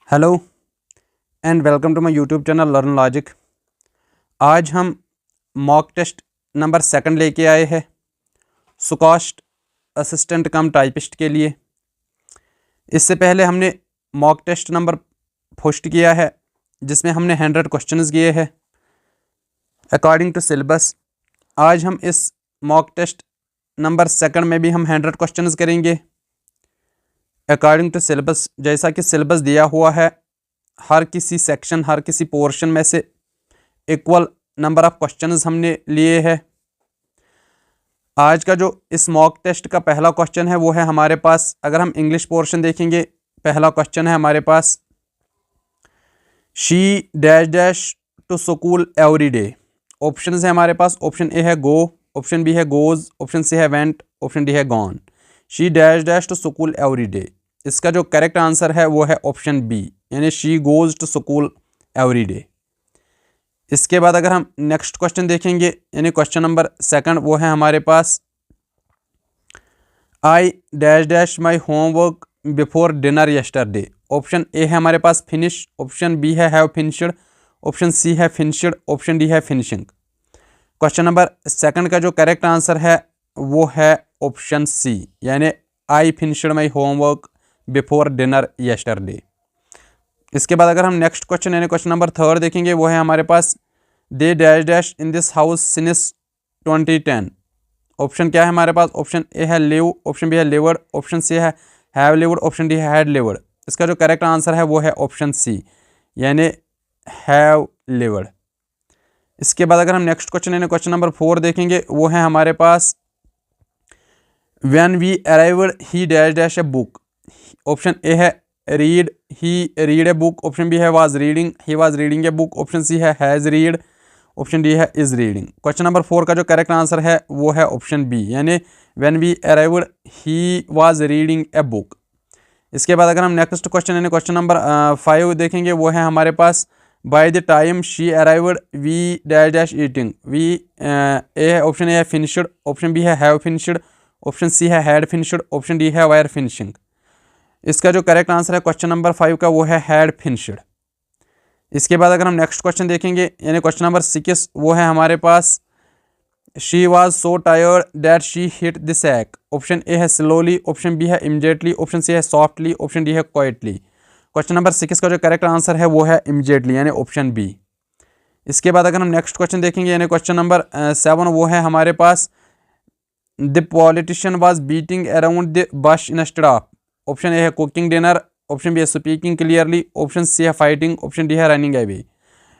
Hello and welcome to my YouTube channel learn logic. आज हम mock test number second लेके आए हैं सुकॉस्ट असिस्टेंट कम टाइपिस्ट के लिए। इससे पहले हमने मॉक टेस्ट नंबर फर्स्ट किया है जिसमें हमने 100 क्वेश्चंस किए हैं अकॉर्डिंग टू सिलेबस। आज हम इस मॉक टेस्ट नंबर सेकंड में भी हम 100 क्वेश्चंस करेंगे अकॉर्डिंग टू सिलेबस। जैसा कि सिलेबस दिया हुआ है, हर किसी सेक्शन हर किसी पोर्शन में से इक्वल नंबर ऑफ क्वेश्चंस हमने लिए हैं। आज का जो इस मॉक टेस्ट का पहला क्वेश्चन है वो है हमारे पास, अगर हम इंग्लिश पोर्शन देखेंगे, पहला क्वेश्चन है हमारे पास, she dash dash to school every day. Option है हमारे पास, ऑप्शन ए है गो, ऑप्शन बी है गोज, ऑप्शन सी है वेंट, ऑप्शन डी है gone. She dash dash to school every day, इसका जो करेक्ट आंसर है वो है ऑप्शन बी, यानी she goes to school every day. इसके बाद अगर हम नेक्स्ट क्वेश्चन देखेंगे, यानी क्वेश्चन नंबर सेकंड, वो है हमारे पास, I dash dash my homework before dinner yesterday. Option A है हमारे पास फिनिश, ऑप्शन बी है हैव फिनिश्ड, ऑप्शन सी है फिनिश्ड, ऑप्शन डी है फिनिशिंग। क्वेश्चन नंबर सेकंड का जो करेक्ट आंसर है वो है ऑप्शन सी, यानी I finished my homework before dinner yesterday. इसके बाद अगर हम नेक्स्ट क्वेश्चन यानी क्वेश्चन नंबर थर्ड देखेंगे, वो है हमारे पास, they dash dash in this house since 2010। Option क्या है हमारे पास, ऑप्शन ए है लिव, ऑप्शन बी है लिवर्ड, ऑप्शन सी है हैव लिवर्ड, ऑप्शन डी है हैड लिवर्ड। इसका जो करेक्ट आंसर है वो है ऑप्शन सी, यानी हैव लिवर्ड। इसके बाद अगर हम नेक्स्ट क्वेश्चन यानी क्वेश्चन नंबर 4 देखेंगे, वो है हमारे पास, when we arrived he dash dash a book. Option A है read, he read a book, option B है was reading, he was reading a book, option C है हैज़ रीड, ऑप्शन डी है is reading. Question number 4 का जो correct answer है वो है option B, यानी when we arrived he was reading a book. इसके बाद अगर हम नेक्स्ट क्वेश्चन यानी क्वेश्चन नंबर 5 देखेंगे, वो है हमारे पास, by the time she arrived we dash dash eating. We A है, ऑप्शन ए है फिनिश्ड, ऑप्शन बी है हैव फिनिश्ड, ऑप्शन सी है हैड फिनिश्ड, ऑप्शन डी है वायर फिनिशिंग। इसका जो करेक्ट आंसर है क्वेश्चन नंबर 5 का वो है हैड फिनिश्ड। इसके बाद अगर हम नेक्स्ट क्वेश्चन देखेंगे यानी क्वेश्चन नंबर 6, वो है हमारे पास, she was so tired that she hit the sack. Option A है स्लोली, ऑप्शन बी है इमीडिएटली, ऑप्शन सी है सॉफ्टली, ऑप्शन डी है क्वाइटली। क्वेश्चन नंबर 6 का जो करेक्ट आंसर है वो है इमीडिएटली, यानी ऑप्शन बी। इसके बाद अगर हम नेक्स्ट क्वेश्चन देखेंगे यानी क्वेश्चन नंबर 7, वो है हमारे पास, the politician was beating around the bush instead of. Option A है कुकिंग डिनर, ऑप्शन बी है स्पीकिंग क्लियरली, ऑप्शन सी है फाइटिंग, ऑप्शन डी है रनिंग अवे।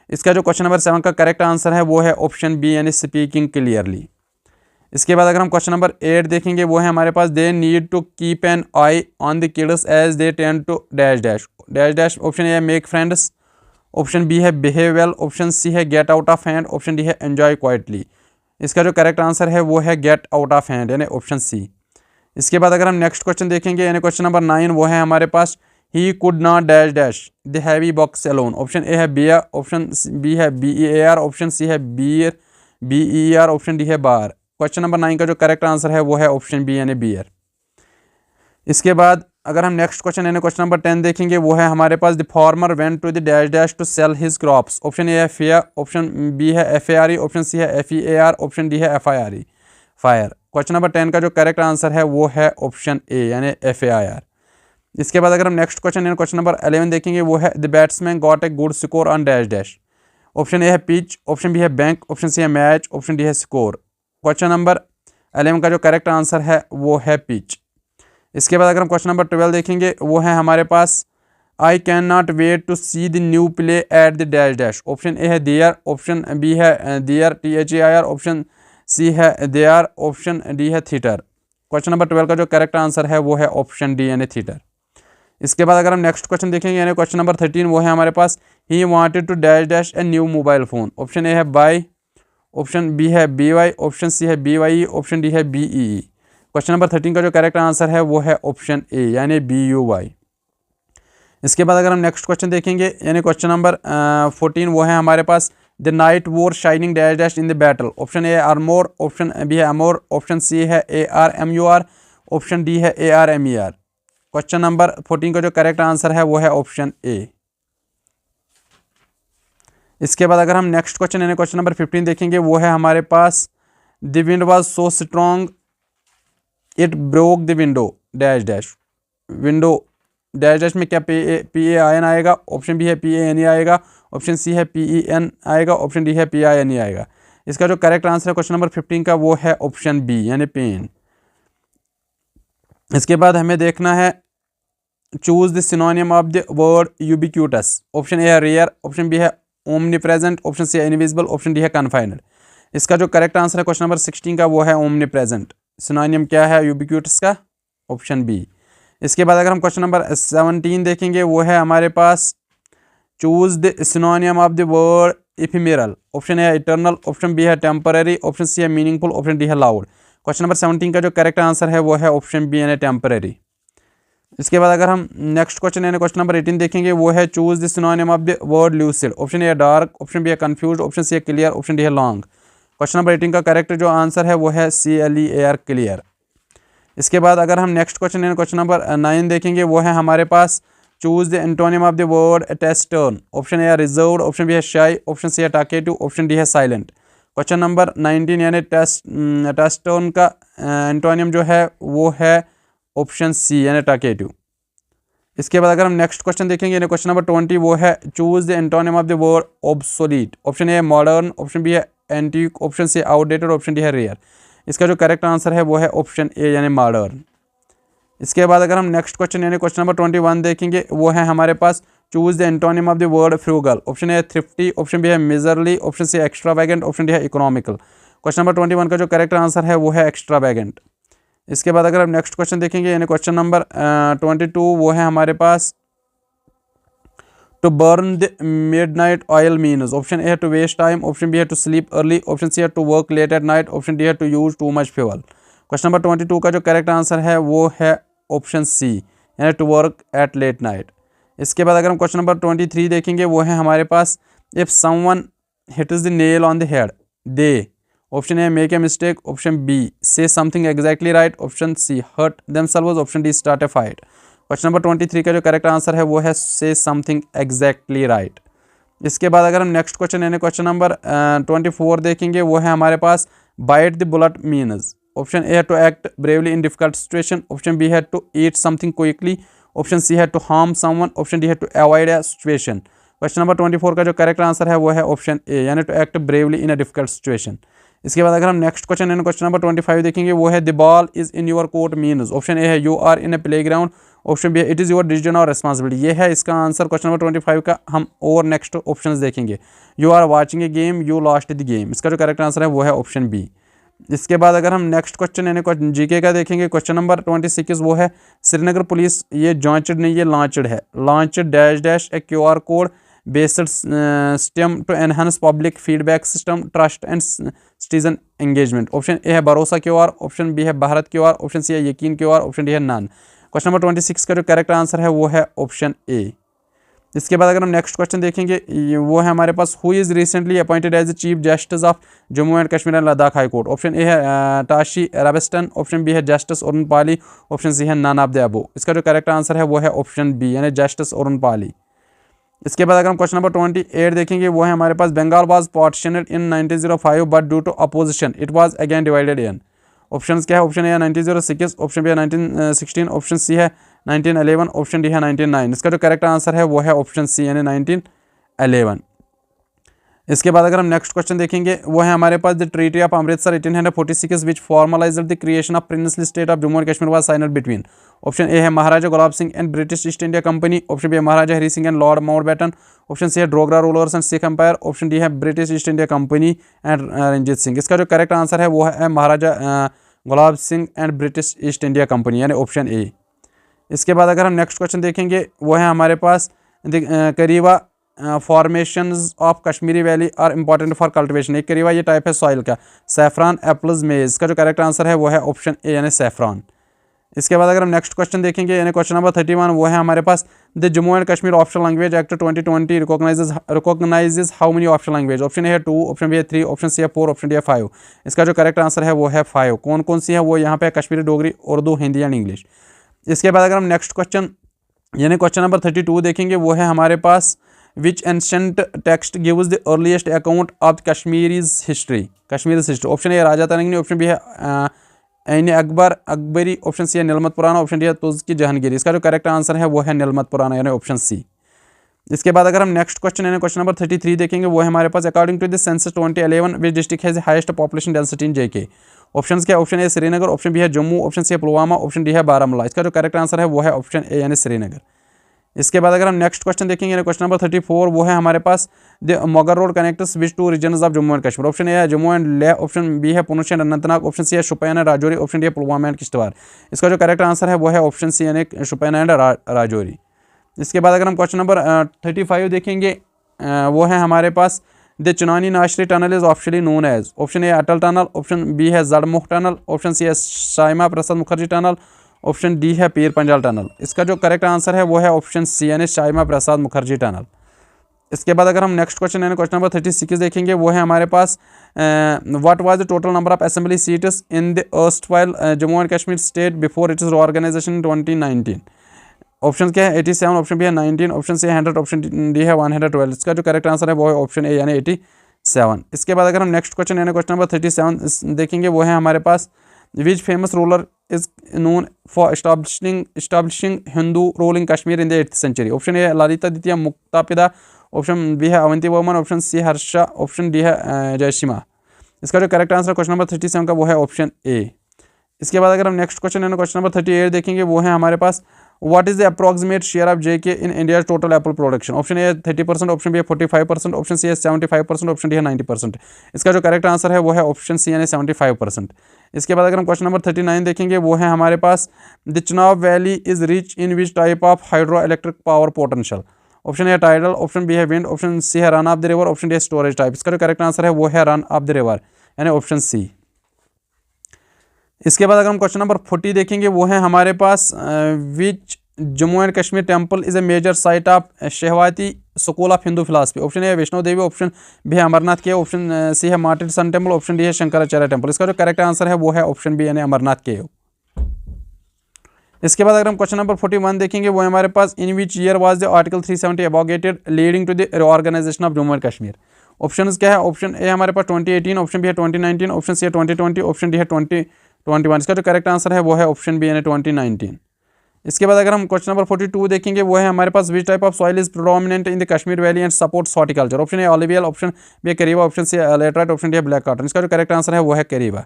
इसका जो क्वेश्चन नंबर 7 का करेक्ट आंसर है वो है ऑप्शन बी, यानी स्पीकिंग क्लियरली। इसके बाद अगर हम क्वेश्चन नंबर 8 देखेंगे, वो है हमारे पास, they need to keep an eye on the kids as they tend to dash dash dash dash. Option A है मेक फ्रेंड्स, ऑप्शन बी है बिहेव वेल, ऑप्शन सी है get out of hand, option D है enjoy quietly. इसका जो correct answer है वो है get out of hand, यानी ऑप्शन सी। इसके बाद अगर हम नेक्स्ट क्वेश्चन देखेंगे यानी क्वेश्चन नंबर 9, वो है हमारे पास, he could not dash dash the heavy box alone. Option A है बियर, ऑप्शन बी है BEAR, ऑप्शन सी है बियर BER, ऑप्शन डी है बार। क्वेश्चन नंबर 9 का जो करेक्ट आंसर है वो है ऑप्शन बी, यानी बियर। इसके बाद अगर हम नेक्स्ट क्वेश्चन यानी क्वेश्चन नंबर 10 देखेंगे, वो है हमारे पास, the farmer went to the dash dash to sell his crops. Option A है फेयर, ऑप्शन बी है FARE, ऑप्शन सी है FEAR, ऑप्शन डी है FIRE फायर। क्वेश्चन नंबर 10 का जो करेक्ट आंसर है वो है ऑप्शन ए, यानी FAIR। इसके बाद अगर हम नेक्स्ट क्वेश्चन यानी क्वेश्चन नंबर 11 देखेंगे, वो है, the batsman got a good score on dash dash. Option A है पिच, ऑप्शन बी है बैंक, ऑप्शन सी है मैच, ऑप्शन डी है स्कोर। क्वेश्चन नंबर 11 का जो करेक्ट आंसर है वो है पिच। इसके बाद अगर हम क्वेश्चन नंबर 12 देखेंगे, वो है हमारे पास, I can not wait to see the new play at the dash dash. Option A है देयर, ऑप्शन बी है देयर THEIR, ऑप्शन सी है देयर, ऑप्शन डी है थिएटर। क्वेश्चन नंबर 12 का जो करेक्ट आंसर है वो है ऑप्शन डी, यानी थिएटर। इसके बाद अगर हम नेक्स्ट क्वेश्चन देखेंगे यानी क्वेश्चन नंबर 13, वो है हमारे पास, he wanted to dash dash a new mobile phone. Option A है बाय, ऑप्शन बी है BY, ऑप्शन सी है BYE, ऑप्शन डी है BEE। क्वेश्चन नंबर 13 का जो करेक्ट आंसर है वो है ऑप्शन ए, यानी BUY। इसके बाद अगर हम नेक्स्ट क्वेश्चन देखेंगे यानी क्वेश्चन नंबर 14, वो है हमारे पास, the knight wore shining dash dash in the battle. Option A armour, option B है अमोर, ऑप्शन सी है ARMUR, ऑप्शन डी है ARMER। क्वेश्चन नंबर 14 का जो करेक्ट आंसर है वो है ऑप्शन ए, इसके बाद अगर हम नेक्स्ट क्वेश्चन यानी क्वेश्चन नंबर 15 देखेंगे, वो है हमारे पास the wind was so strong it broke the window dash dash. Window dash dash में क्या PAIN आएगा, ऑप्शन बी है PANE आएगा, ऑप्शन सी है PEN आएगा, ऑप्शन डी है PINE आएगा। इसका जो करेक्ट आंसर है क्वेश्चन नंबर 15 का वो है ऑप्शन बी यानी पेन। इसके बाद हमें देखना है choose the synonym of the word ubiquitous. Option A है रेयर, ऑप्शन बी है ओमनी प्रेजेंट, ऑप्शन सी है इनविजिबल, ऑप्शन डी है कन्फाइनड। इसका जो करेक्ट आंसर है क्वेश्चन नंबर 16 का वो है ओमनी प्रेजेंट। सिनोनिम क्या है यूबिक्यूटस का, ऑप्शन बी। इसके बाद अगर हम क्वेश्चन नंबर 17 देखेंगे, वो है हमारे पास choose the synonym of the word ephemeral. Option A है इटर्नल, ऑप्शन बी है टेम्पररी, ऑप्शन सी है मीनिंगफुल, ऑप्शन डी है लाउड। क्वेश्चन नंबर 17 का जो करेक्ट आंसर है वो है ऑप्शन बी यानी टेम्पररी। इसके बाद अगर हम नेक्स्ट क्वेश्चन यानी क्वेश्चन नंबर 18 देखेंगे, वो है choose the synonym of the word lucid. Option A है डार्क, ऑप्शन बी है कंफ्यूज, ऑप्शन सी है क्लियर, ऑप्शन डी है लॉन्ग। क्वेश्चन नंबर 18 का करेक्ट जो आंसर है वो है CLEAR क्लियर। इसके बाद अगर हम नेक्स्ट क्वेश्चन यानी क्वेश्चन नंबर 9 देखेंगे, वो है हमारे पास choose the antonym of the word taciturn. Option A है रिजर्व्ड, ऑप्शन बी है शाई, ऑप्शन सी है टाकेटिव, ऑप्शन डी है साइलेंट। क्वेश्चन नंबर 19 यानी टेस्टर्न का एंटोनिम जो है वो है ऑप्शन सी यानी टाकेटिव। इसके बाद अगर हम नेक्स्ट क्वेश्चन देखेंगे यानी क्वेश्चन नंबर 20, वो है choose the antonym of the word obsolete. Option A है मॉडर्न, ऑप्शन बी है antique, option C outdated, option D है रेयर। इसका जो करेक्ट आंसर है वो है ऑप्शन ए यानी मॉडर्न। इसके बाद अगर हम नेक्स्ट क्वेश्चन यानी क्वेश्चन नंबर 21 देखेंगे, वो है हमारे पास choose the antonym of the word frugal. Option A है थ्रिफ्टी, ऑप्शन बी है मिजरली, ऑप्शन सी है एक्स्ट्रावैगेंट, ऑप्शन डी है इकोनॉमिकल। क्वेश्चन नंबर 21 का जो करेक्ट आंसर है वो है एक्स्ट्रावैगेंट। इसके बाद अगर हम नेक्स्ट क्वेश्चन देखेंगे यानी क्वेश्चन नंबर 22, वो है हमारे पास to burn the midnight oil means. Option A है to waste time, option B है to sleep early, option C है to work late at night, option D है to use too much fuel. Question number 22 का जो correct answer है वो है option C यानी to work at late night. इसके बाद अगर हम क्वेश्चन नंबर 23 देखेंगे, वो है हमारे पास if someone hits the nail on the head they. Option A make a mistake, option B say something exactly right, option C hurt themselves, option D start a fight. Question number 23 का जो correct answer है वो है से something exactly right. इसके बाद अगर हम नेक्स्ट क्वेश्चन यानी क्वेश्चन नंबर 24 देखेंगे, वो है हमारे पास bite the bullet means. Option A है to act bravely in difficult situation, option B है to eat something quickly, option C है to harm someone, option D है to avoid a situation. Question number 24 का जो correct answer है वो है option A यानी to act bravely in a difficult situation. इसके बाद अगर हम नेक्स्ट क्वेश्चन यानी क्वेश्चन नंबर 25 देखेंगे, वो है the ball is in your court means. Option A है you are in a playground, option B है इट इज़ योर डिसीजन और रिस्पॉन्सिबिलिटी। ये है इसका आंसर क्वेश्चन नंबर 25 का। हम और नेक्स्ट ऑप्शन देखेंगे, you are watching a game, you lost the game. इसका जो करेक्ट आंसर है वो है ऑप्शन बी। इसके बाद अगर हम नेक्स्ट क्वेश्चन यानी जीके का देखेंगे, क्वेश्चन नंबर 26, वो है श्रीनगर पुलिस, ये जॉन्चड नहीं ये लॉन्चड है, launched dash dash a QR code based system to enhance public feedback system trust and citizen engagement. Option A है भरोसा QR, ऑप्शन बी है भारत QR, ऑप्शन सी है यकीन QR, ऑप्शन डी है नन। क्वेश्चन नंबर 26 का जो correct answer है वो है ऑप्शन ए। इसके बाद अगर हम नेक्स्ट क्वेश्चन देखेंगे, वो है हमारे पास who is recently appointed as the chief justice of Jammu and Kashmir and Ladakh high court. Option A है टाशी रबस्टन, ऑप्शन बी है justice Arun Pali, option C है नन ऑफ द अबव। इसका जो करेक्ट आंसर है वो है ऑप्शन बी यानी जस्टिस अरुण पाली। इसके बाद अगर हम क्वेश्चन नंबर 28 देखेंगे, वो है हमारे पास Bengal was partitioned in 1905 but due to opposition it was again divided in. Option क्या है, ऑप्शन ए है 1906, ऑप्शन बी है 1916, ऑप्शन सी है 1911, ऑप्शन डी है 1909। इसका जो करेक्ट आंसर है वो है ऑप्शन सी यानी 1911। इसके बाद अगर हम नेक्स्ट क्वेश्चन देखेंगे, वो है हमारे पास the treaty of Amritsar 1846 which formalised the creation of princely state of Jammu and Kashmir was signed between. Option A है Maharaja Gulab Singh and British East India Company, option B है Maharaja Hari Singh and Lord Mountbatten, option C है Dogra rulers and Sikh Empire, option D है British East India Company and Ranjit Singh. इसका जो correct answer है वो है Maharaja Gulab Singh and British East India company यानी ऑप्शन ए। इसके बाद अगर हम नेक्स्ट क्वेश्चन देखेंगे, वो है हमारे पास Karewa formations of Kashmiri valley are important for cultivation. एक करीबा ये टाइप है सॉइल का, सैफरान, एप्पल्स, मेज। इसका जो करेक्ट आंसर है वो है ऑप्शन ए यानी सैफरान। इसके बाद अगर हम नेक्स्ट क्वेश्चन देखेंगे यानी क्वेश्चन नंबर 31, वो है हमारे पास the Jammu and Kashmir official language act 2020 recognises how many official language. Option A है 2, ऑप्शन बी है 3, ऑप्शन सी है 4, ऑप्शन डी है 5। इसका जो करेक्ट आंसर है वो है 5। कौन कौन सी है वो यहाँ पे कश्मीरी, डोगरी, उर्दू, हिंदी एंड इंग्लिश। इसके बाद अगर हम नेक्स्ट क्वेश्चन यानी क्वेश्चन नंबर 32 देखेंगे, वो है हमारे पास which ancient text gives the earliest account of Kashmir's history, Kashmir's history. Option A Rajatarangini, option B है ऐन अकबर अकबरी, ऑप्शन सी है नीलमत पुराना, ऑप्शन डी है तुज की जहांगीरी। इसका जो करेक्ट आंसर है वो है नीलमत पुराना यानी ऑप्शन सी। इसके बाद अगर हम नेक्स्ट क्वेश्चन यानी क्वेश्चन नंबर 33 देखेंगे, वो है हमारे पास according to the census 2011 which district has highest population density in JK. Option क्या है? Option A Srinagar, option B है जम्मू, ऑप्शन सी है पुलवामा, ऑप्शन डी है बारामूला। इसका जो करेक्ट आंसर है वो है ऑप्शन ए यानी श्रीनगर। इसके बाद अगर हम नेक्स्ट क्वेश्चन देखेंगे यानी क्वेश्चन नंबर 34, वो है हमारे पास the Mughal road connects which two regions of Jammu and Kashmir. Option A है Jammu and Leh, option B है Poonch and Anantnag, option C है Shopian and Rajouri, option D है पुलवामा एंड किश्तवाड़। इसका जो करेक्ट आंसर है वो है ऑप्शन सी यानी शोपियान एंड राजौरी। इसके बाद अगर हम क्वेश्चन नंबर 35 देखेंगे, वो है हमारे पास the Chenani Nashri tunnel is officially known as. Option A Atal tunnel, option B है जड़मुख टनल, ऑप्शन सी है Shyama Prasad Mukherjee tunnel, option D है पीर पंजाल टनल। इसका जो करेक्ट आंसर है वो है ऑप्शन सी यानी श्यामा प्रसाद मुखर्जी टनल। इसके बाद अगर हम नेक्स्ट क्वेश्चन यानी क्वेश्चन नंबर 36 देखेंगे, वो है हमारे पास what was the total number of assembly seats in the erstwhile Jammu and Kashmir state before its organisation in 2019। Option क्या है? 87, ऑप्शन बी है 19, ऑप्शन सी है 100, ऑप्शन डी है 112। इसका जो करेक्ट आंसर है वो है ऑप्शन ए यानी 87। इसके बाद अगर हम नेक्स्ट क्वेश्चन यानी क्वेश्चन नंबर 37 देखेंगे, वो है हमारे पास which famous ruler is known for establishing Hindu rule in Kashmir in the 8th century. Option A है ललिता द्वितीय मुक्तापिदा, ऑप्शन बी है Avanti Varman, option C Harsha, option D है जयसिम्हा। इसका जो करेक्ट आंसर क्वेश्चन नंबर 37 का वो है ऑप्शन ए। इसके बाद अगर हम नेक्स्ट क्वेश्चन यानी क्वेश्चन नंबर 38 देखेंगे, वो है हमारे पास what is the approximate share of JK in India total apple production. Option A 30%, option B है 45%, ऑप्शन सी है 75%, ऑप्शन डी है 90%। इसका जो करेक्ट आंसर है वो है ऑप्शन सी यानी 75%। इसके बाद अगर हम क्वेश्चन नंबर 39 देखेंगे, वो है हमारे पास the Chenab valley is rich in which type of hydro electric power potential. Option A tidal, option B है विंड, ऑप्शन सी है run of the river, option D है स्टोरेज टाइप। इसका जो करेक्ट आंसर है वो है रन ऑफ द रिवर यानी option C. इसके बाद अगर हम क्वेश्चन नंबर 40 देखेंगे, वो है हमारे पास which Jammu and Kashmir temple is a major site of Shaivite school of Hindu philosophy. Option A है वैष्णो देवी, ऑप्शन बी है अमरनाथ के, ऑप्शन सी है Martand sun temple, option D है शंकराचार्य टेम्पल। इसका जो करेक्ट आंसर है वो है ऑप्शन बी यानी अमरनाथ के। इसके बाद अगर हम क्वेश्चन नंबर 41 देखेंगे, वो हमारे पास in which year was the article 370 abrogated leading to the reorganisation of Jammu and Kashmir. Option क्या है? ऑप्शन ए हमारे पास 2018, ऑप्शन बी है 2019, ऑप्शन सी है 2020, ऑप्शन डी है 2021। इसका जो करेक्ट आंसर है वो है ऑप्शन बी यानी 2019। इसके बाद अगर हम क्वेश्चन नंबर 42 देखेंगे, वो है हमारे पास which type of soil is predominant in the Kashmir valley and supports horticulture. Option A alluvial, option B है करीबा, ऑप्शन सी है लेटराइट, ऑप्शन डी है ब्लैक कॉटन। इसका जो करेक्ट आंसर है वो है करीबा।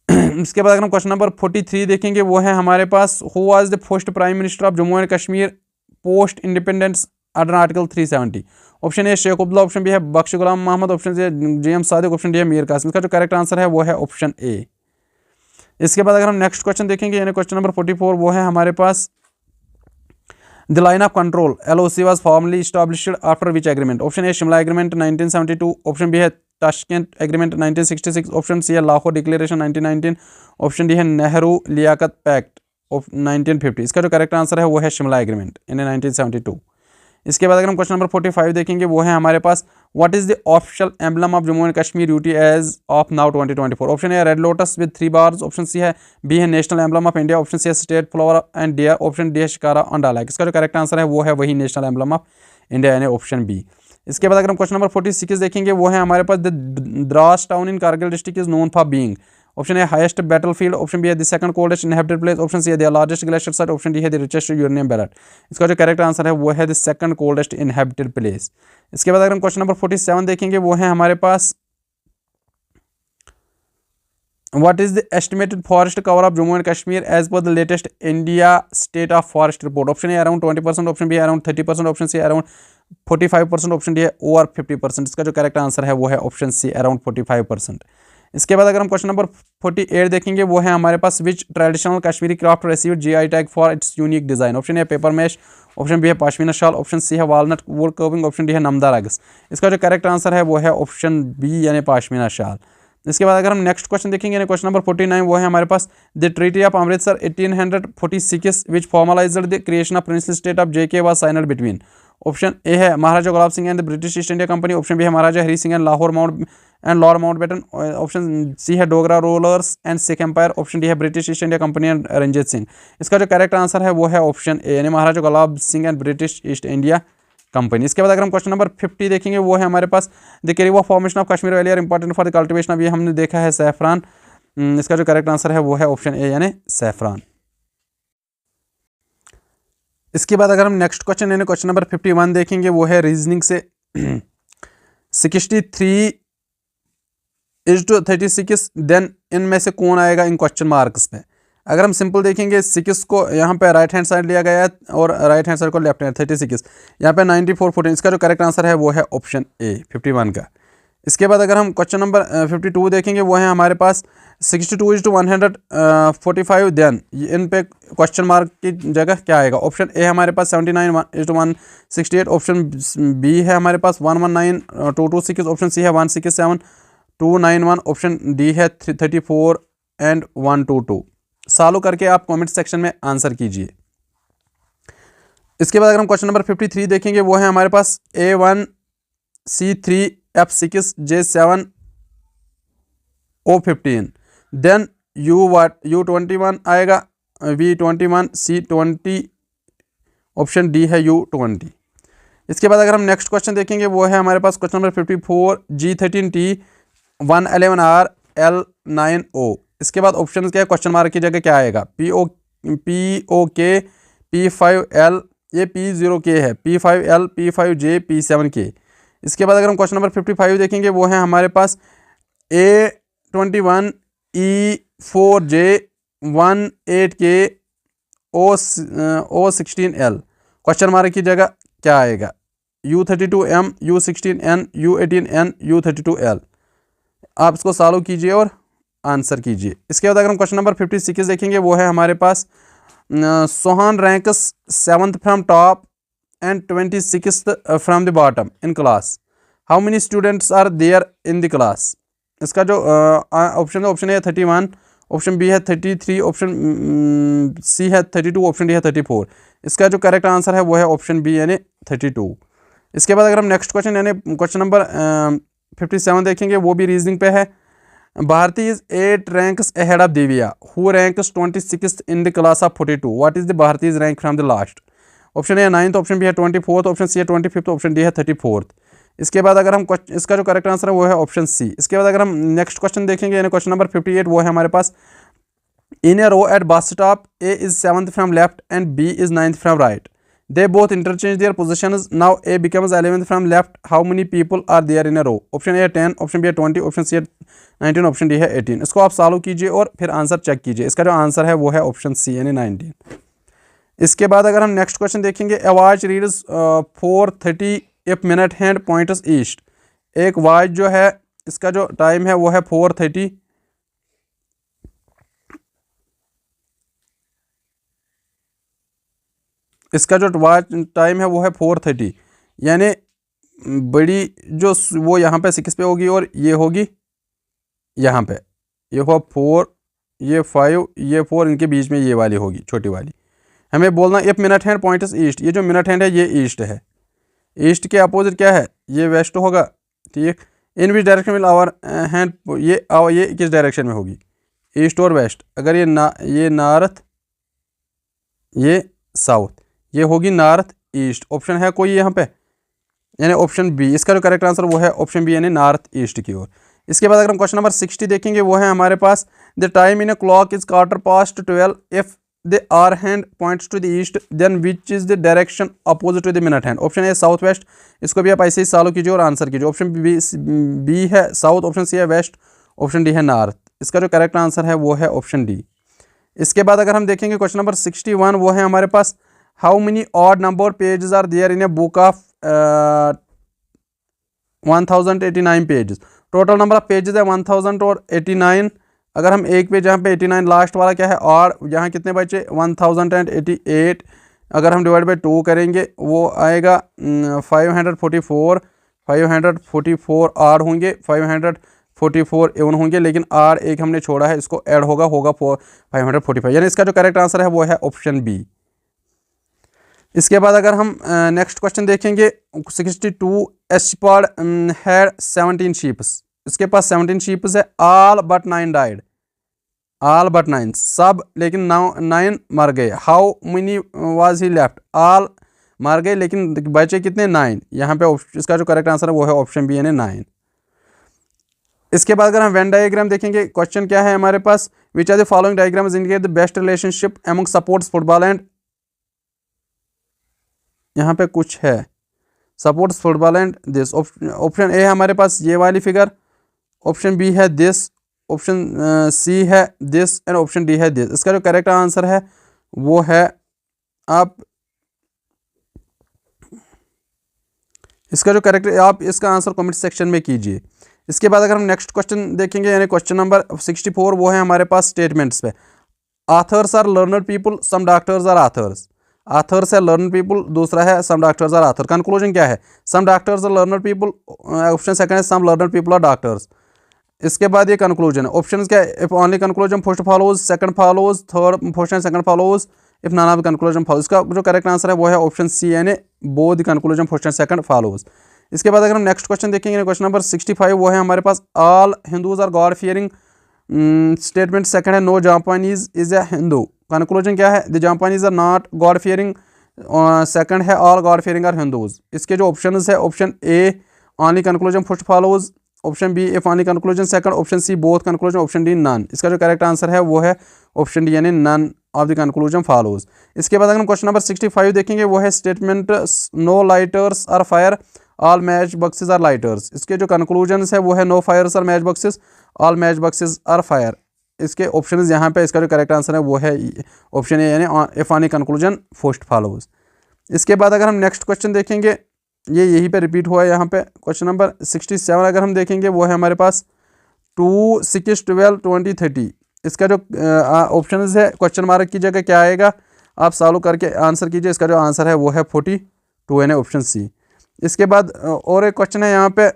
इसके बाद अगर हम क्वेश्चन नंबर 43 देखेंगे, वो है हमारे पास who was the first prime minister of Jammu and Kashmir post independence under article 370। Option A Sheikh Abdullah, option B है बख्श गुलाम मोहम्मद, ऑप्शन सी है J M Sadiq, option D है मीर कासिम। इसका जो करेक्ट आंसर है वो है ऑप्शन ए। इसके बाद अगर हम नेक्स्ट क्वेश्चन देखेंगे यानी क्वेश्चन नंबर 44, वो है हमारे पास the line of control LOC was formally established after which agreement. Option A Shimla agreement 1972, option B है ताशकेंट एग्रीमेंट 1966, ऑप्शन सी है लाहौर डिक्लेरेशन 1919, ऑप्शन डी है नेहरू लियाकत पैक्ट ऑफ 1950। इसका जो करेक्ट आंसर है वो है शिमला एग्रीमेंट इन 1972। इसके बाद अगर हम क्वेश्चन नंबर 45 देखेंगे, वो है हमारे पास what is the official emblem of Jammu and Kashmir UT as of now 2024। Option A red lotus with 3 bars, option C है बी है national emblem of India, option C है state flower and deer, option D है shikara on dialogue. इसका जो correct answer है वो है वही नेशनल एम्बलम ऑफ इंडिया यानी ऑप्शन बी। इसके बाद अगर हम क्वेश्चन नंबर 46 देखेंगे, वो है हमारे पास the Dras town in Kargil district is known for being. Option A highest battlefield, option B है the second coldest inhabited place, option C है the largest glacier site, option D है द रिचेस्ट यूरेनियम बेल्ट। इसका जो correct answer है वो है the second coldest inhabited place. इसके बाद अगर हम क्वेश्चन नंबर 47 देखेंगे, वो है हमारे पास what is the estimated forest cover of Jammu and Kashmir as per the latest India state of forest report. Option A around 20%, option B around 30%, option C around 45%, option D है ओवर 50%। इसका जो correct answer है वो है option C around 45%। इसके बाद अगर हम क्वेश्चन नंबर 48 देखेंगे, वो है हमारे पास which traditional Kashmiri craft received GI tag for its unique design. Option A paper mache, option B है पाशमीना शाल, ऑप्शन सी है walnut wood carving, option D है नमदा रग्स। इसका जो करेक्ट आंसर है वो है ऑप्शन बी यानी पाशमीना शाल। इसके बाद अगर हम नेक्स्ट क्वेश्चन देखेंगे यानी क्वेश्चन नंबर 49, वो है हमारे पास the treaty of Amritsar 1846 which formalised the creation of princely state of JK was signed between. Option A है Maharaja Gulab Singh and the British East India Company, option B है Maharaja Hari Singh and Lahore mount and Lord Mountbatten, option C है Dogra rulers and Sikh Empire, option D है British East India Company and Ranjit Singh. इसका जो correct answer है वो है option A यानी Maharaja Gulab Singh and British East India Company. इसके बाद अगर हम क्वेश्चन नंबर 50 देखेंगे वो है हमारे पास the Karewa formation of Kashmir valley are important for the cultivation of, ये हमने देखा है सैफरान। इसका जो करेक्ट आंसर है वो है ऑप्शन ए यानी सैफरान। इसके बाद अगर हम नेक्स्ट क्वेश्चन यानी क्वेश्चन नंबर 51 देखेंगे वो है रीजनिंग से 63:36 देन इनमें से कौन आएगा इन क्वेश्चन मार्क्स में। अगर हम सिंपल देखेंगे 6 को यहाँ पे राइट हैंड साइड लिया गया है और राइट हैंड साइड को लेफ्ट हैंड 36, यहाँ पे 94/14, इसका जो करेक्ट आंसर है वो है ऑप्शन ए 51 का। इसके बाद अगर हम क्वेश्चन नंबर 52 देखेंगे वो है हमारे पास 62:145 देन इन पे क्वेश्चन मार्क की जगह क्या आएगा। ऑप्शन ए हमारे पास 79:168, ऑप्शन बी है हमारे पास 119:226, ऑप्शन सी है 167:291, ऑप्शन डी है 34:122। सॉल्व करके आप कमेंट सेक्शन में आंसर कीजिए। इसके बाद अगर हम क्वेश्चन नंबर 53 देखेंगे वो है हमारे पास A1 C3 F6 J7 O15 then U21 आएगा, V21 C20, ऑप्शन डी है U20। इसके बाद अगर हम नेक्स्ट क्वेश्चन देखेंगे वो है हमारे पास question number 54 G13T 111R L9O। इसके बाद ऑप्शन क्या है, क्वेश्चन मार्क की जगह क्या आएगा, POK P5L, ये P0K है, P5L P5J P7K। इसके बाद अगर हम क्वेश्चन नंबर 55 देखेंगे वो है हमारे पास A21 E4J 18K O16L, question mark की जगह क्या आएगा, U32M U16N U18N U32L। आप इसको सॉल्व कीजिए और आंसर कीजिए। इसके बाद अगर हम क्वेश्चन नंबर 56 देखेंगे वो है हमारे पास Sohan ranks 7th from top and 26th from the bottom in class, how many students are there in the class. इसका जो ऑप्शन है, ऑप्शन ए 31, ऑप्शन बी है 33, ऑप्शन सी है 32, ऑप्शन डी है 34। इसका जो करेक्ट आंसर है वो है ऑप्शन बी यानी 32। इसके बाद अगर हम नेक्स्ट क्वेश्चन यानी क्वेश्चन नंबर 57 देखेंगे वो भी रीजनिंग पे है। Bharti is 8 ranks ahead of Divya who ranks 26th in the class of 42, what is the Bharati's rank from the last। Option A 9th, option B है 24th, ऑप्शन सी है 25th, option D है 34th। इसके बाद अगर हम इसका जो correct answer है वो है ऑप्शन सी। इसके बाद अगर हम नेक्स्ट क्वेश्चन देखेंगे यानी क्वेश्चन नंबर 58 वो है हमारे पास in a row at bus stop A is 7th from left and B is 9th from right, they both interchange their positions, now A becomes 11th from left, how many people are there in a row। Option A 10, option B 20, option C 19, option D है 18। इसको आप solve कीजिए और फिर answer check कीजिए। इसका जो answer है वो है ऑप्शन सी यानी 19। इसके बाद अगर हम नेक्स्ट क्वेश्चन देखेंगे a watch reads 4:30 if minute hand points east, एक वॉच जो है इसका जो टाइम है वो है 4:30, इसका जो वॉच टाइम है वो है 4:30 यानी बड़ी जो वो यहाँ पे 6 पे होगी और ये होगी यहाँ पे, ये हुआ 4, ये 5, ये 4, इनके बीच में ये वाली होगी छोटी वाली। हमें बोलना if minute hand points east, ये जो मिनट हैंड है ये ईस्ट है, ईस्ट के अपोजिट क्या है, ये वेस्ट होगा, ठीक। In which direction will hour hand, ये किस डायरेक्शन में होगी, ईस्ट और वेस्ट। अगर ये नॉर्थ, ये साउथ, ये होगी नॉर्थ ईस्ट। ऑप्शन है कोई यहाँ पे यानी ऑप्शन बी। इसका जो करेक्ट आंसर वो है ऑप्शन बी यानी नॉर्थ ईस्ट की ओर। इसके बाद अगर हम क्वेश्चन नंबर 60 देखेंगे वो है हमारे पास the time in a clock is 12:15 if the hour hand points to the east then which is the direction opposite to the minute hand. Option A south west, इसको भी आप ऐसे ही सॉल्व कीजिए और आंसर कीजिए। ऑप्शन बी है south, option C है waste, option D है नॉर्थ। इसका जो करेक्ट आंसर है वो है ऑप्शन डी। इसके बाद अगर हम देखेंगे क्वेश्चन नंबर 61 वो है हमारे पास how many odd number pages are there in a book of 1089 pages. Total number of pages है 1089। अगर हम एक पेज यहाँ पे 89 लास्ट वाला क्या है और यहाँ कितने बचे 1088। अगर हम डिवाइड बाई 2 करेंगे वो आएगा 544 आर होंगे, 544 एवन होंगे, लेकिन आर एक हमने छोड़ा है, इसको ऐड होगा 545 यानी इसका जो करेक्ट आंसर है वो है ऑप्शन बी। इसके बाद अगर हम नेक्स्ट क्वेश्चन देखेंगे 62 एस्पार्ड हैड 17 शीप्स, इसके पास 17 शीप्स है, all but 9 died, all but 9 सब लेकिन 9 मर गए। How many was he left, all मर गए लेकिन बचे कितने 9। यहाँ पे इसका जो करेक्ट आंसर है वो है ऑप्शन बी यानी 9। इसके बाद अगर हम वेन डायग्राम देखेंगे, क्वेश्चन क्या है हमारे पास, which are the following diagrams indicate the best relationship among sports football and, यहाँ पे कुछ है sports football and this. Option A है हमारे पास ये वाली फिगर, ऑप्शन बी है दिस, ऑप्शन सी है दिस एंड ऑप्शन डी है दिस। इसका जो करेक्ट आंसर है वो है, आप इसका जो करेक्ट आप इसका आंसर कमेंट सेक्शन में कीजिए। इसके बाद अगर हम नेक्स्ट क्वेश्चन देखेंगे यानी क्वेश्चन नंबर 64, वो है हमारे पास स्टेटमेंट्स पे। Authors are learned people, some doctors are authors. Authors है लर्नड पीपल, दूसरा है some doctors are author. Conclusion क्या है, some doctors are learned people, option second है some learned people are doctors. इसके बाद ये कंक्लूजन है, ऑप्शन क्या है, if only conclusion first follows, second follows, third first and second follows, if none of conclusion follows. इसका जो correct answer है वो है ऑप्शन सी यानी both the conclusion first and second follows. इसके बाद अगर हम नेक्स्ट क्वेश्चन देखेंगे, क्वेश्चन नंबर 65, वो है हमारे पास all Hindus are god fearing. Statement second है no Japanese is a Hindu. Conclusion क्या है, the Japanese are not god fearing. Second है all god fearing are Hindus. इसके जो ऑप्शन है, option A only conclusion first follows, option B if only conclusion second, option C both conclusion, option D none. इसका जो correct answer है वो है option D यानी none of the conclusion follows. इसके बाद अगर हम क्वेश्चन नंबर 65 देखेंगे, वो है statement no lighters are fire, all match boxes are lighters. इसके जो कंक्लूजन है वो है no fires are match boxes, all match boxes are fire. इसके ऑप्शन यहाँ पे इसका जो करेक्ट आंसर है वो है ऑप्शन ए यानी if only conclusion first follows. इसके बाद अगर हम नेक्स्ट क्वेश्चन देखेंगे, ये यहीं पे रिपीट हुआ है यहाँ पे। क्वेश्चन नंबर 67 अगर हम देखेंगे, वो है हमारे पास 2, 6, 12, 20, 30। इसका जो ऑप्शन है क्वेश्चन मार्क की जगह क्या आएगा, आप सॉल्व करके आंसर कीजिए। इसका जो आंसर है वो है 42 यानी ऑप्शन सी। इसके बाद और एक क्वेश्चन है यहाँ पे,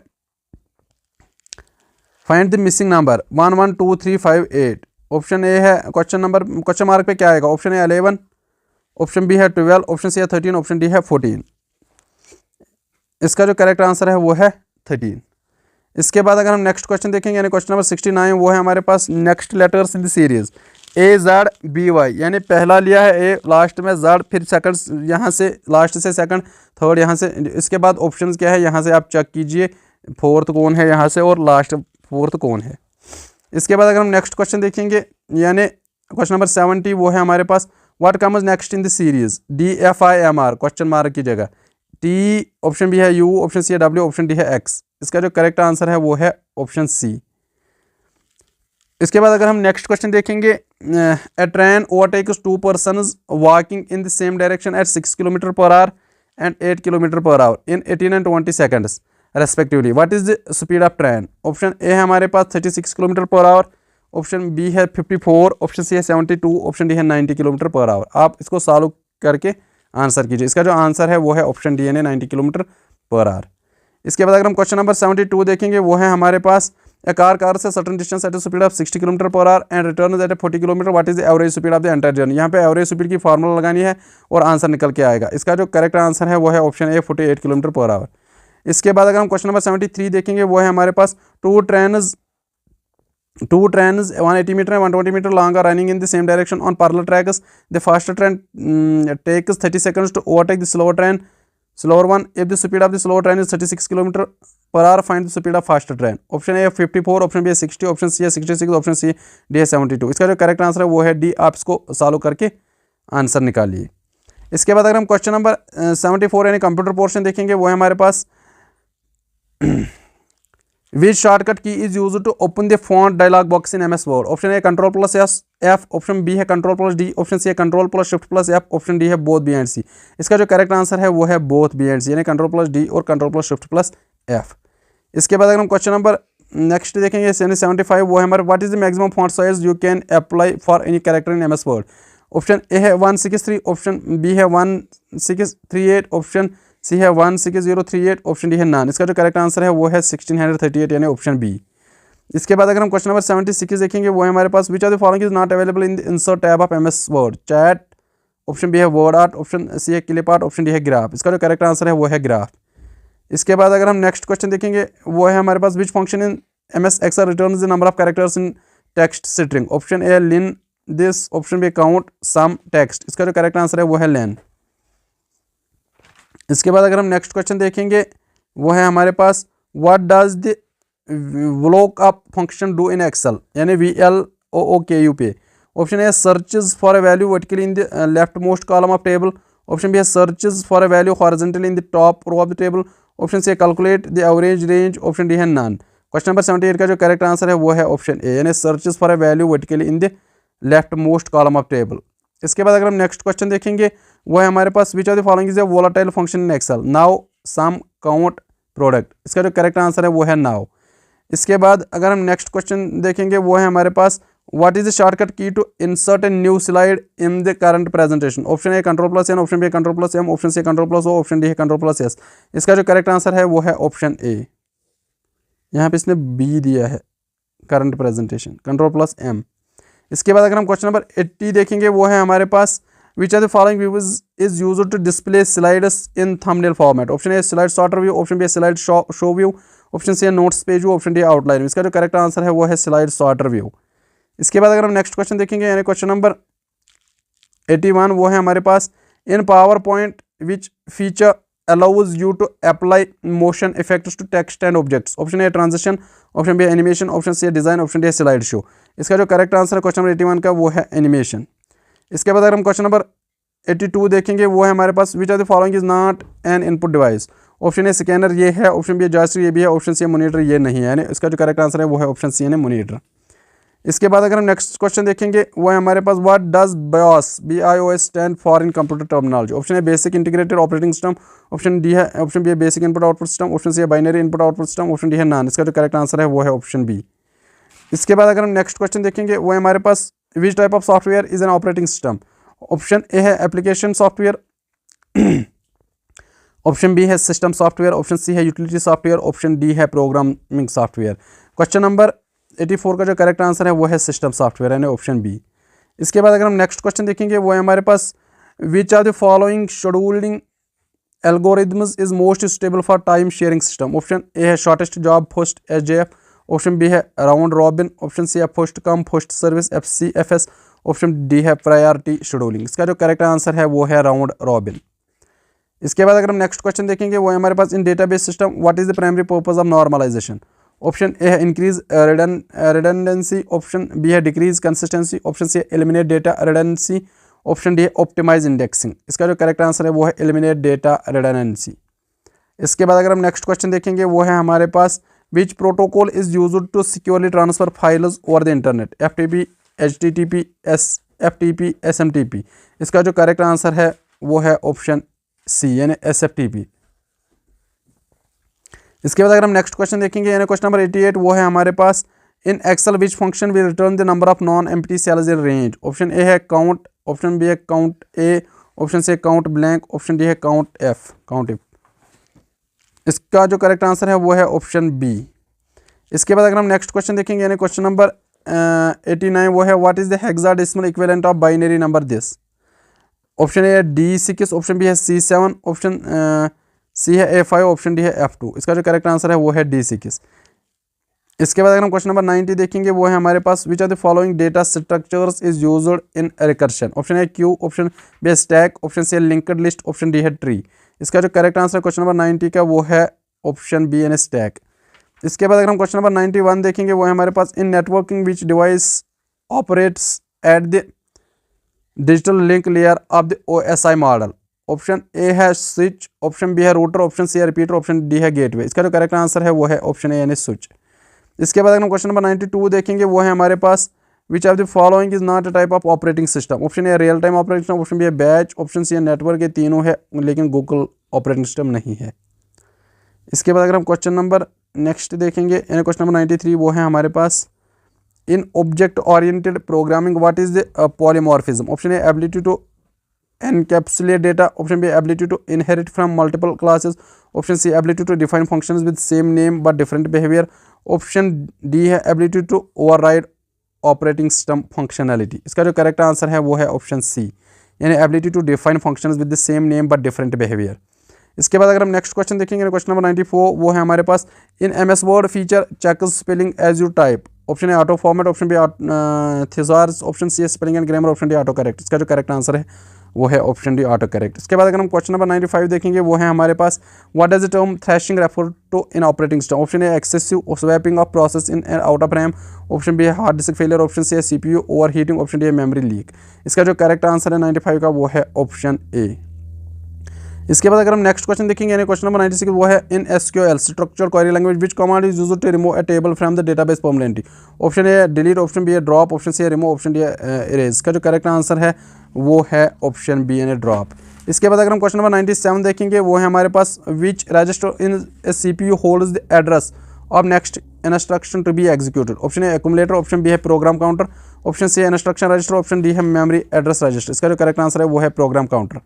find the missing number 1, 1, 2, 3, 5, 8। Option A है क्वेश्चन मार्क पे क्या आएगा, ऑप्शन ए 11, ऑप्शन बी है 12, ऑप्शन सी है 13, ऑप्शन डी है 14। इसका जो करेक्ट आंसर है वो है 13। इसके बाद अगर हम नेक्स्ट क्वेश्चन देखेंगे यानी क्वेश्चन नंबर 69, वो है हमारे पास next letters in the series A Z B Y. यानी पहला लिया है ए, लास्ट में जेड, फिर सेकंड यहाँ से लास्ट से सेकंड, थर्ड यहाँ से। इसके बाद ऑप्शंस क्या है यहाँ से आप चेक कीजिए, फोर्थ कौन है यहाँ से और लास्ट फोर्थ कौन है। इसके बाद अगर हम नेक्स्ट क्वेश्चन देखेंगे यानी क्वेश्चन नंबर 70, वो है हमारे पास what comes next in the series DFIMR question mark की जगह, टी, ऑप्शन बी है यू, ऑप्शन सी है डब्ल्यू, ऑप्शन डी है एक्स। इसका जो करेक्ट आंसर है वो है ऑप्शन सी। इसके बाद अगर हम नेक्स्ट क्वेश्चन देखेंगे, a train overtakes 2 persons walking in the same direction at 6 km/h and 8 km/h in 18 and 20 seconds respectively, what is the speed of train. Option A है हमारे पास 36 km/h, ऑप्शन बी है 54, option C है 72, option D है 90 km/h। आप इसको solve करके answer कीजिए। इसका जो आंसर है वो है ऑप्शन डी यानी 90 km/h। इसके बाद अगर हम क्वेश्चन नंबर 72 देखेंगे, वो है हमारे पास ए कार से certain distance at speed of 60 km/h and return at 40 km, what is the average speed of the entire journey. यहाँ पे एवरेज स्पीड की फार्मूला लगानी है और आंसर निकल के आएगा। इसका जो करेक्ट आंसर है वो है ऑप्शन ए 48 km/h। इसके बाद अगर हम क्वेश्चन नंबर 73 देखेंगे, वो है हमारे पास to trains 180 meter and 120 meter long are running in the same direction on parallel tracks. The faster train takes 30 seconds to overtake the slower one. If the speed of the slower train is 36 km/h, find the speed of faster train. Option A 54, option B है 60, option C है 66, option C D है 72। इसका जो correct answer है वो है D. आप इसको सॉल्व करके आंसर निकालिए। इसके बाद अगर हम क्वेश्चन नंबर 74 यानी कंप्यूटर पोर्शन देखेंगे, वो है हमारे पास Which shortcut key is used to open the font dialog box in MS Word? Option A Ctrl+F, option B है Ctrl+D, ऑप्शन सी है Ctrl+Shift+F, ऑप्शन डी है both B and C। इसका जो correct answer है वो है both B and C यानी Ctrl+D और Ctrl+Shift+F। इसके बाद अगर हम क्वेश्चन नंबर नेक्स्ट देखेंगे 75, वो है हमारे what is the maximum font size you can apply for any character in MS Word। Option A है 163, ऑप्शन बी है 1638, ऑप्शन सी है 16038, ऑप्शन डी है नन। इसका जो करेक्ट आंसर है वो है 1638 यानी ऑप्शन बी। इसके बाद अगर हम क्वेश्चन नंबर 76 देखेंगे, वो है हमारे पास which are the following is not available in the insert tab of MS Word। Chat, option B है वर्ड आर्ट, ऑप्शन सी है क्लिप आर्ट, ऑप्शन डी है ग्राफ। इसका जो करेक्ट आंसर है वो है ग्राफ। इसके बाद अगर हम नेक्स्ट क्वेश्चन देखेंगे, वो है हमारे पास which function in MS Excel returns the number of characters in text string. Option A LEN this, option B count sum text. इसका जो करेक्ट आंसर है वो है लेन। इसके बाद अगर हम नेक्स्ट क्वेश्चन देखेंगे वो है हमारे पास what does the VLOOKUP function do in Excel, यानी VLOOKUP पे। Option A searches for a value vertically in the left most column of table. Option B है searches for a value horizontally in the top row of the table. Option C calculate the average range. Option D है none. Question number 78 का जो correct answer है वो है option A, यानी searches for a value vertically in the left most column of table. इसके बाद अगर हम नेक्स्ट क्वेश्चन देखेंगे वो है हमारे पास which of the following is a volatile function in Excel, now, sum, count, product. इसका जो करेक्ट आंसर है वो है नाउ। इसके बाद अगर हम नेक्स्ट क्वेश्चन देखेंगे वो है हमारे पास what is the shortcut key to insert a new slide in the current presentation. Option A Ctrl+N, option B Ctrl+M, option C Ctrl+O, option D है Ctrl+S। इसका जो करेक्ट आंसर है वो है ऑप्शन ए। यहाँ पे इसने बी दिया है, करंट प्रेजेंटेशन, Ctrl+M। इसके बाद अगर हम क्वेश्चन नंबर 80 देखेंगे वो है हमारे पास which are the following views is used to display slides in thumbnail format. Option A slide sorter view, option B slide show view, option C notes page view, option D outline. इसका जो correct answer है वो है slide sorter view. इसके बाद अगर हम next question देखेंगे यानी क्वेश्चन नंबर 81 वो है हमारे पास in PowerPoint which feature allows you to apply motion effects to text and objects। Option A transition, option B animation, option C design, option D slide show. इसका जो correct answer है question number 81 का वो है animation. इसके बाद अगर हम क्वेश्चन नंबर 82 देखेंगे वो है हमारे पास which are the following is not an input device. Option A scanner ये है, ऑप्शन बी जॉयस्टिक ये भी है, ऑप्शन सी मॉनिटर ये नहीं है, यानी इसका जो करेक्ट आंसर है वो है ऑप्शन सी, यानी मॉनिटर। इसके बाद अगर हम नेक्स्ट क्वेश्चन देखेंगे वो है हमारे पास what does BIOS stand for in computer terminology. Option A basic integrated operating system, option D है, ऑप्शन बी है basic input output system, option C है binary input output system, option D है none. इसका जो correct answer है वो है option B. इसके बाद अगर हम नेक्स्ट क्वेश्चन देखेंगे वो है हमारे पास which type of software is an operating system. Option A है एप्लीकेशन सॉफ्टवेयर, ऑप्शन बी है सिस्टम सॉफ्टवेयर, ऑप्शन सी है यूटिलिटी सॉफ्टवेयर, ऑप्शन डी है प्रोग्रामिंग सॉफ्टवेयर। क्वेश्चन नंबर 84 का जो करेक्ट आंसर है वो है सिस्टम सॉफ्टवेयर, यानी ऑप्शन बी। इसके बाद अगर हम नेक्स्ट क्वेश्चन देखेंगे वो है हमारे पास which are the following scheduling algorithms is most stable for time sharing system. Option A है shortest job first SJF, option B है राउंड रॉबिन, ऑप्शन सी है first come first service FCFS, option D है priority scheduling. इसका जो correct answer है वो है round robin. इसके बाद अगर हम नेक्स्ट क्वेश्चन देखेंगे वो है हमारे पास in database system what is the primary purpose of normalisation. Option A है इंक्रीज रिडंडेंसी, ऑप्शन बी है डिक्रीज कंसिस्टेंसी, ऑप्शन सी है eliminate data redundancy, option D है ऑप्टिमाइज इंडेक्सिंग। इसका जो करेक्ट आंसर है वो है एलिमिनेट डेटा रिडंडेंसी। इसके बाद अगर हम नेक्स्ट क्वेश्चन देखेंगे वो है हमारे पास which protocol is used to securely transfer files over the internet. FTP, HTTP, FTP, SMTP। इसका जो करेक्ट आंसर है वो है ऑप्शन सी, यानी SFTP। इसके बाद अगर हम नेक्स्ट क्वेश्चन देखेंगे यानी क्वेश्चन नंबर 88 वो है हमारे पास in Excel which function will return the number of non empty cells in range. Option A है काउंट, ऑप्शन बी है काउंट ए, ऑप्शन सी है काउंट ब्लैंक, ऑप्शन डी है काउंट इफ। इसका जो करेक्ट आंसर है वो है option B. इसके बाद अगर हम नेक्स्ट क्वेश्चन देखेंगे यानी क्वेश्चन नंबर 89 वो है what is the hexadecimal equivalent of binary number this. Option A है D6, ऑप्शन बी है C7, ऑप्शन सी है A5, ऑप्शन डी है F2। इसका जो करेक्ट आंसर है वो है D6। इसके बाद अगर हम क्वेश्चन नंबर 90 देखेंगे वो है हमारे पास which are the following data structures is used in recursion. Option A queue, option B है स्टैक, ऑप्शन सी है लिंक्ड लिस्ट, ऑप्शन डी है ट्री। इसका जो करेक्ट आंसर है क्वेश्चन नंबर 90 का वो है ऑप्शन बी, यानी स्टैक। इसके बाद अगर हम क्वेश्चन नंबर 91 देखेंगे वो है हमारे पास in networking which device operates at the digital link layer of the OSI model. Option A है स्विच, ऑप्शन बी है रूटर, ऑप्शन सी है रिपीटर, ऑप्शन डी है गेटवे। इसका जो करेक्ट आंसर है वो है ऑप्शन ए, यानी स्विच। इसके बाद अगर हम क्वेश्चन नंबर 92 देखेंगे वो है हमारे पास which of the following is not a type of operating system. Option A real time operating system, option B है बैच, ऑप्शन सी है नेटवर्क। ये तीनों है लेकिन गूगल ऑपरेटिंग सिस्टम नहीं है। इसके बाद अगर हम क्वेश्चन नंबर नेक्स्ट देखेंगे यानी क्वेश्चन नंबर 93 वो है हमारे पास in object oriented programming what is the polymorphism. Option A ability to encapsulate data, option B ability to inherit from multiple classes, option C ability to define functions with same name but different behaviour, option D है ability to override operating system functionality. इसका जो correct answer है वो है option C, यानी ability to define functions with the same name but different behaviour. इसके बाद अगर हम नेक्स्ट क्वेश्चन देखेंगे क्वेश्चन नंबर 94 वो है हमारे पास in MS word feature check spelling as you type. Option A auto format, option B thesaurus, option C spelling and grammar, option D auto correct. इसका जो करेक्ट आंसर है वो है ऑप्शन डी ऑटो करेक्ट। इसके बाद अगर हम question number 95 देखेंगे वो है हमारे पास what does the term thrashing refer to in operating system. Option A excessive swapping of process in and out of RAM, option B है hard disk failure, option C है CPU over heating, option D है memory leak. इसका जो correct answer है 95 का वो है option ए। इसके बाद अगर हम नेक्स्ट क्वेश्चन देखेंगे यानी क्वेश्चन नंबर 96 वो है in SQL structure query language which command is used to remove a table from the database permanently. Option A delete, option B है ड्रॉप, ऑप्शन सी है रिमूव, ऑप्शन डी है erase. इसका जो correct answer है वो है option B यानी drop. इसके बाद अगर हम क्वेश्चन नंबर 97 देखेंगे वो है हमारे पास which register in CPU holds the address of next instruction to be executed. Option A accumulator, option B है प्रोग्राम काउंटर, ऑप्शन सी है इंस्ट्रक्शन रजिस्टर, ऑप्शन डी है मेमोरी एड्रेस रजिस्टर। इसका जो करेक्ट आंसर है वो है program counter.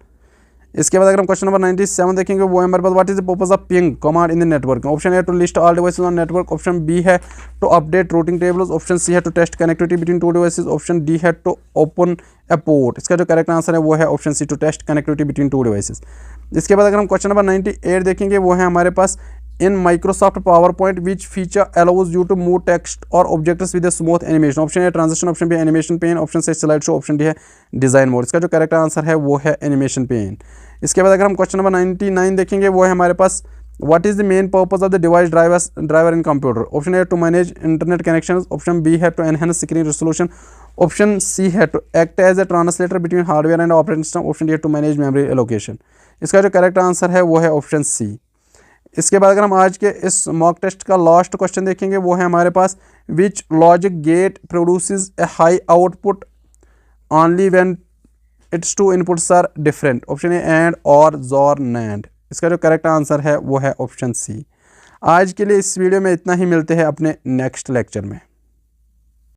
इसके बाद अगर हम क्वेश्चन नंबर 97 देखेंगे वो है हमारे पास what is the purpose of ping command in the network. Option A to list all devices on network, option B है to update routing tables, option C है to test connectivity between two devices, option D है to open a port. इसका जो correct answer है वो है option C to test connectivity between two devices. इसके बाद अगर हम क्वेश्चन नंबर 98 देखेंगे वो है हमारे पास in Microsoft PowerPoint which feature allows you to move text और objects with smooth animation. Option A transition, option B animation pane, option C slide show, option D है डिजाइन मोड। इसका जो correct answer है वो है animation pen. इसके बाद अगर हम क्वेश्चन नंबर 99 देखेंगे वो है हमारे पास what is the main purpose of the device driver in computer. Option A to manage internet connection, option B है to enhance screen resolution, option C है to act as a translator between hardware and operating system, option D है to manage memory allocation. इसका जो correct answer है वो है option C. इसके बाद अगर हम आज के इस मॉक टेस्ट का लास्ट क्वेश्चन देखेंगे वो है हमारे पास which logic gate produces a high output only when its two inputs are different. Option A AND OR XOR NAND. इसका जो करेक्ट आंसर है वो है ऑप्शन सी। आज के लिए इस वीडियो में इतना ही, मिलते हैं अपने नेक्स्ट लेक्चर में।